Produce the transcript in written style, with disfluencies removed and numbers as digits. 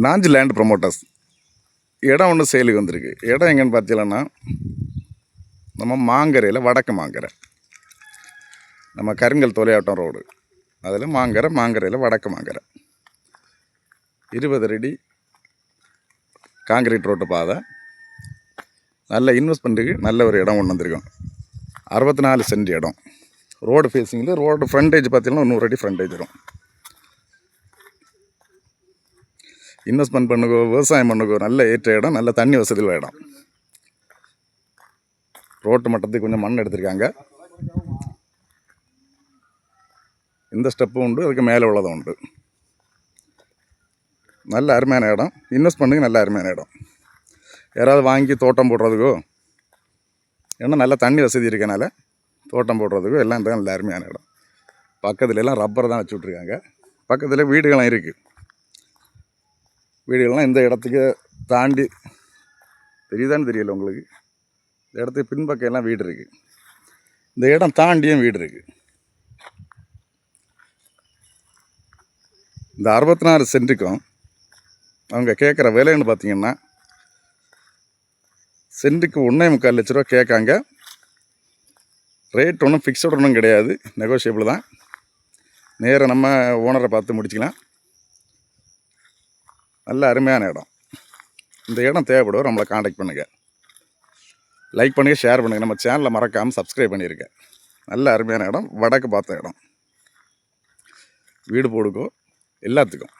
Nanji land promoters இடம் ஒன்று சேலுக்கு வந்திருக்கு. இடம் எங்கன்னு பார்த்தீங்கன்னா நம்ம மாங்கரையில் வடக்கு மாங்கரை, நம்ம கருங்கல் தொலையாட்டம் ரோடு அதில் மாங்கரையில் வடக்கு மாங்கரை 20 அடி காங்கிரீட் ரோட்டு பாதை. நல்ல இன்வெஸ்ட்மெண்ட்டுக்கு நல்ல ஒரு இடம் கொண்டு வந்திருக்கோம். 64 சென்ட் இடம். ரோடு ஃபேஸிங்கில் ரோடு ஃப்ரண்டேஜ் பார்த்தீங்கன்னா 100 அடி ஃப்ரண்டேஜ் வரும். இன்வெஸ்ட்மெண்ட் பண்ணுக்கோ, விவசாயம் பண்ணுக்கோ நல்ல ஏற்ற இடம், நல்ல தண்ணி வசதி உள்ள இடம். ரோட்டு மட்டத்துக்கு கொஞ்சம் மண் எடுத்திருக்காங்க. இந்த ஸ்டெப்பும் உண்டு, அதுக்கு மேலே உள்ளதும் உண்டு. நல்ல அருமையான இடம், இன்வெஸ்ட் பண்ணுங்க. நல்ல அருமையான இடம். யாராவது வாங்கி தோட்டம் போடுறதுக்கோ, ஏன்னா நல்ல தண்ணி வசதி இருக்கனால தோட்டம் போடுறதுக்கோ எல்லாம் இந்த நல்ல அருமையான இடம். பக்கத்துல எல்லாம் ரப்பர் தான் வச்சு விட்ருக்காங்க. பக்கத்தில் வீடுகளும் இருக்குது. வீடுகள்லாம் இந்த இடத்துக்கு தாண்டி தெரியுதான்னு தெரியல உங்களுக்கு. இந்த இடத்துக்கு பின்பக்கம் எல்லாம் வீடு இருக்குது. இந்த இடம் தாண்டியும் வீடு இருக்குது. இந்த 64 சென்ட்டுக்கும் அவங்க கேட்குற விலைன்னு பார்த்தீங்கன்னா சென்ட்டுக்கு 1.25 லட்ச ரூபா கேட்காங்க. ரேட் ஒன்றும் ஃபிக்ஸட் ஒன்றும் கிடையாது, நெகோஷியபிள் தான். நேராக நம்ம ஓனரை பார்த்து முடிச்சிக்கலாம். நல்ல அருமையான இடம். இந்த இடம் தேவைப்படுவோம், நம்மளை காண்டாக்ட் பண்ணுங்கள். லைக் பண்ணுங்கள், ஷேர் பண்ணுங்கள். நம்ம சேனலை மறக்காமல் சப்ஸ்கிரைப் பண்ணியிருக்கேன். நல்ல அருமையான இடம், வடக்கு பார்த்த இடம். வீடு போடுக்கோ எல்லாத்துக்கும்.